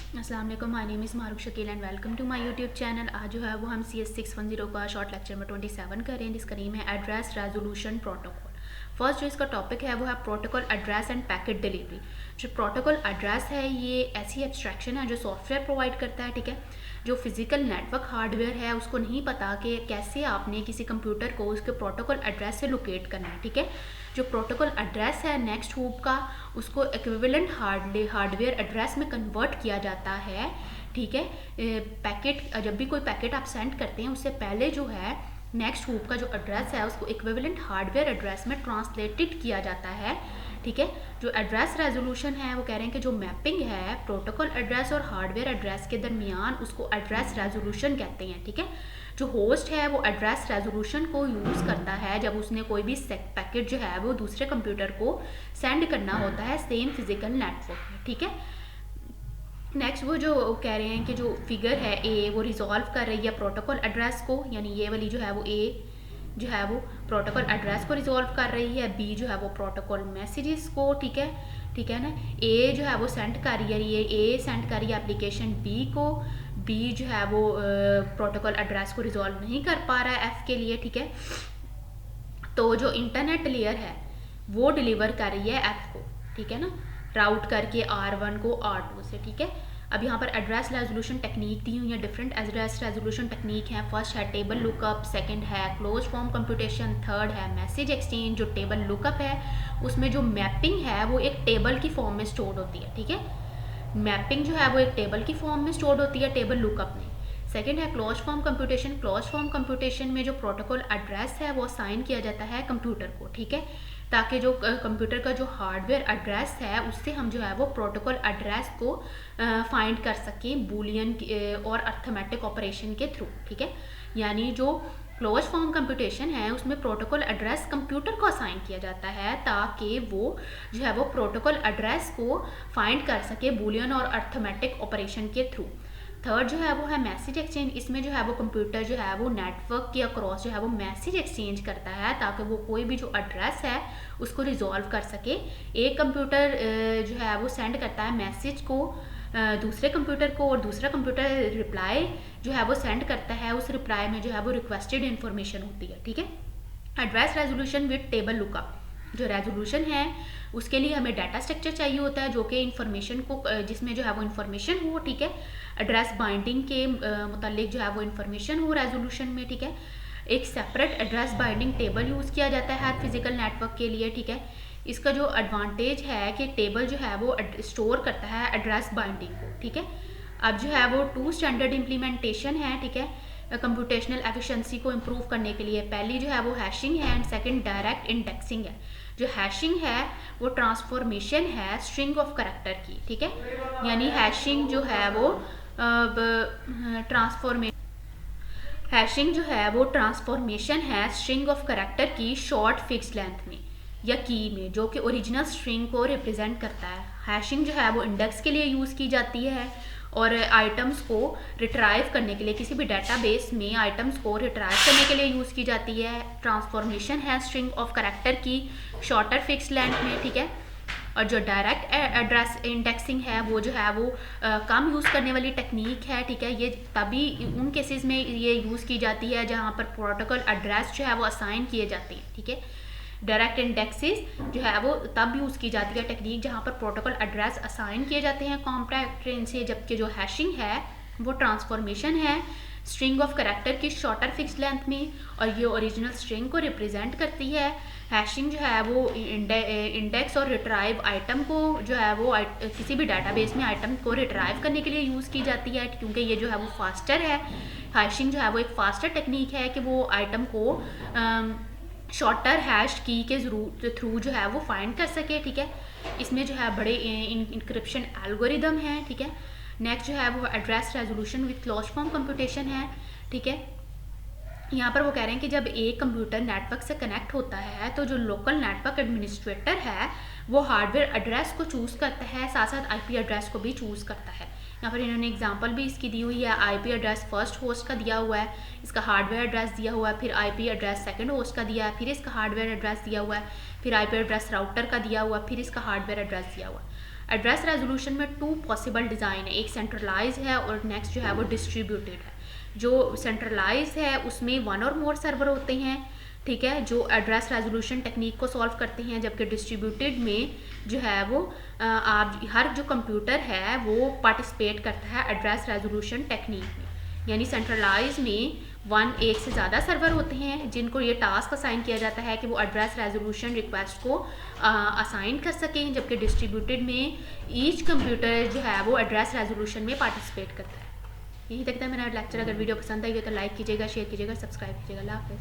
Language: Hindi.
अस्सलाम वालेकुम, my name is Maruk Shakeel and welcome to my YouTube channel. आज जो है वो हम CS610 का शॉर्ट लेक्चर में 27 कर रहे हैं, जिसका नेम है एड्रेस रेजोल्यूशन प्रोटोकॉल। फर्स्ट जो इसका टॉपिक है वो है protocol address end packet delivery. जो प्रोटोकॉल एड्रेस है ये ऐसी एब्स्ट्रैक्शन है जो सॉफ्टवेयर प्रोवाइड करता है, ठीक है। जो फिजिकल नेटवर्क हार्डवेयर है उसको नहीं पता कि कैसे आपने किसी कंप्यूटर को उसके प्रोटोकॉल एड्रेस से लोकेट करना है, ठीक है। जो प्रोटोकॉल एड्रेस है नेक्स्ट हूप का, उसको इक्विवेलेंट हार्डवेयर एड्रेस में कन्वर्ट किया जाता है, ठीक है। पैकेट जब भी कोई पैकेट आप सेंड करते हैं उससे पहले जो है नेक्स्ट हूप का जो एड्रेस है उसको इक्विवेलेंट हार्डवेयर एड्रेस में ट्रांसलेटेड किया जाता है, ठीक है। जो एड्रेस रेजोल्यूशन है वो कह रहे हैं कि जो मैपिंग है प्रोटोकॉल एड्रेस और हार्डवेयर एड्रेस के दरमियान उसको एड्रेस रेजोल्यूशन कहते हैं, ठीक है। जो होस्ट है वो एड्रेस रेजोल्यूशन को यूज़ करता है जब उसने कोई भी पैकेट जो है वो दूसरे कंप्यूटर को सेंड करना होता है सेम फिजिकल नेटवर्क में, ठीक है। नेक्स्ट वो जो कह रहे हैं कि जो फिगर है ए वो रिजॉल्व कर रही है प्रोटोकॉल एड्रेस को, यानी ये वाली जो है वो ए जो है वो प्रोटोकॉल एड्रेस को रिजॉल्व कर रही है, बी जो है वो प्रोटोकॉल मैसेजेस को, ठीक है ना। ए जो है वो सेंड कर रही है, ये ए सेंड कर रही है एप्लीकेशन बी को, बी जो है वो प्रोटोकॉल एड्रेस को रिजॉल्व नहीं कर पा रहा है एफ के लिए, ठीक है। तो जो इंटरनेट लेयर है वो डिलीवर कर रही है एफ को, ठीक है ना, राउट करके R1 को R2 से, ठीक है। अब यहाँ पर एड्रेस रेजोल्यूशन टेक्निक दी हुई है, डिफरेंट एड्रेस रेजोल्यूशन टेक्निक है। फर्स्ट है टेबल लुकअप, सेकंड है क्लोज फॉर्म कंप्यूटेशन, थर्ड है मैसेज एक्सचेंज। जो टेबल लुकअप है उसमें जो मैपिंग है वो एक टेबल की फॉर्म में स्टोर होती है, ठीक है। मैपिंग जो है वो एक टेबल की फॉर्म में स्टोर होती है टेबल लुकअप में। सेकेंड है close form computation. Close form computation में जो प्रोटोकॉल एड्रेस है वो असाइन किया जाता है कंप्यूटर को, ठीक है, ताकि जो कंप्यूटर का जो हार्डवेयर एड्रेस है उससे हम जो है वो प्रोटोकॉल एड्रेस को फाइंड कर सकें बूलियन और अर्थमेटिक ऑपरेशन के थ्रू, ठीक है। यानी जो क्लोज फॉर्म कंप्यूटेशन है उसमें प्रोटोकॉल एड्रेस कंप्यूटर को असाइन किया जाता है ताकि वो जो है वो प्रोटोकॉल एड्रेस को फाइंड कर सके बूलियन और अर्थमेटिक ऑपरेशन के थ्रू। थर्ड जो है वो है मैसेज एक्सचेंज। इसमें जो है वो कंप्यूटर जो है वो नेटवर्क के अक्रॉस जो है वो मैसेज एक्सचेंज करता है ताकि वो कोई भी जो एड्रेस है उसको रिजॉल्व कर सके। एक कंप्यूटर जो है वो सेंड करता है मैसेज को दूसरे कंप्यूटर को और दूसरा कंप्यूटर रिप्लाई जो है वो सेंड करता है, उस रिप्लाई में जो है वो रिक्वेस्टेड इन्फॉर्मेशन होती है, ठीक है। Address resolution with table lookup. जो रेजोल्यूशन है उसके लिए हमें डाटा स्ट्रक्चर चाहिए होता है जो कि इन्फॉर्मेशन को जिसमें जो है वो इन्फॉर्मेशन हो, ठीक है। एड्रेस बाइंडिंग के मुतालिक जो है वो इन्फॉर्मेशन हो रेजोल्यूशन में, ठीक है। एक separate address binding table use किया जाता है हर फिजिकल नेटवर्क के लिए, ठीक है। इसका जो एडवांटेज है कि टेबल जो है वो स्टोर करता है एड्रेस बाइंडिंग को, ठीक है। अब जो है वो 2 स्टैंडर्ड इम्प्लीमेंटेशन है, ठीक है, कंप्यूटेशनल एफिशिएंसी को इम्प्रूव करने के लिए। पहली जो है वो हैशिंग है एंड सेकंड डायरेक्ट इंडेक्सिंग है। जो हैशिंग है वो ट्रांसफॉर्मेशन है स्ट्रिंग ऑफ करैक्टर की, ठीक है। यानी हैशिंग जो है वो ट्रांसफॉर्मेशन है स्ट्रिंग ऑफ करैक्टर की शॉर्ट फिक्स लेंथ में या की में जो कि ओरिजिनल स्ट्रिंग को रिप्रेजेंट करता है। हैशिंग जो है वो इंडेक्स के लिए यूज़ की जाती है और आइटम्स को रिट्राइव करने के लिए, किसी भी डाटाबेस में आइटम्स को रिट्राइव करने के लिए यूज़ की जाती है। ट्रांसफॉर्मेशन है स्ट्रिंग ऑफ करैक्टर की शॉर्टर फिक्स लेंथ में, ठीक है। और जो डायरेक्ट एड्रेस इंडेक्सिंग है वो जो है वो कम यूज़ करने वाली टेक्निक है, ठीक है। ये तभी उन केसेस में ये यूज़ की जाती है जहाँ पर प्रोटोकॉल एड्रेस जो है वो असाइन किए जाते हैं, ठीक है। डायरेक्ट इंडेक्सेस जो है वो तब यूज़ की जाती है टेक्निक जहाँ पर प्रोटोकॉल एड्रेस असाइन किए जाते हैं कॉम्पैक्ट रेंज से, जबकि जो हैशिंग है वो ट्रांसफॉर्मेशन है स्ट्रिंग ऑफ करैक्टर की शॉर्टर फिक्स लेंथ में और ये ओरिजिनल स्ट्रिंग को रिप्रेजेंट करती है। हैशिंग जो है वो इंडेक्स और रिट्राइव आइटम को जो है वो किसी भी डाटाबेस में आइटम को रिट्राइव करने के लिए यूज़ की जाती है क्योंकि ये जो है वो फास्टर है। हैशिंग जो है वो एक फास्टर टेक्निक है कि वो आइटम को शॉर्टर हैश की के थ्रू जो है वो फाइंड कर सके, ठीक है। इसमें जो है बड़े इंक्रिप्शन एल्गोरिदम हैं, ठीक है। नेक्स्ट जो है वो address resolution with close form computation है, ठीक है। यहाँ पर वो कह रहे हैं कि जब एक कंप्यूटर नेटवर्क से कनेक्ट होता है तो जो लोकल नेटवर्क एडमिनिस्ट्रेटर है वो हार्डवेयर एड्रेस को चूज़ करता है, साथ साथ आईपी एड्रेस को भी चूज़ करता है। यहाँ पर इन्होंने एग्जांपल भी इसकी दी हुई है। आईपी एड्रेस फर्स्ट होस्ट का दिया हुआ है, इसका हार्डवेयर एड्रेस दिया हुआ है, फिर आईपी एड्रेस सेकंड होस्ट का दिया है, फिर इसका हार्डवेयर एड्रेस दिया हुआ है, फिर आईपी एड्रेस राउटर का दिया हुआ है, फिर इसका हार्डवेयर एड्रेस दिया हुआ है। एड्रेस रेजोल्यूशन में 2 पॉसिबल डिज़ाइन है, एक सेंट्रलाइज है और नेक्स्ट जो है वो डिस्ट्रीब्यूटेड है। जो सेंट्रलाइज है उसमें 1 और मोर सर्वर होते हैं, ठीक है, जो एड्रेस रेजोल्यूशन टेक्निक को सॉल्व करते हैं, जबकि डिस्ट्रीब्यूटेड में जो है वो आप हर जो कंप्यूटर है वो पार्टिसिपेट करता है एड्रेस रेजोल्यूशन टेक्निक में। यानी सेंट्रलाइज में एक से ज़्यादा सर्वर होते हैं जिनको ये टास्क असाइन किया जाता है कि वो एड्रेस रेजोल्यूशन रिक्वेस्ट को असाइन कर सकें, जबकि डिस्ट्रीब्यूटेड में ईच कंप्यूटर जो है वो एड्रेस रेजोल्यूशन में पार्टिसिपेट करता है। यही तक था मेरा लेक्चर। अगर वीडियो पसंद आई हो तो लाइक कीजिएगा, शेयर कीजिएगा, सब्सक्राइब कीजिएगा। अल्लाह हाफ़िज़।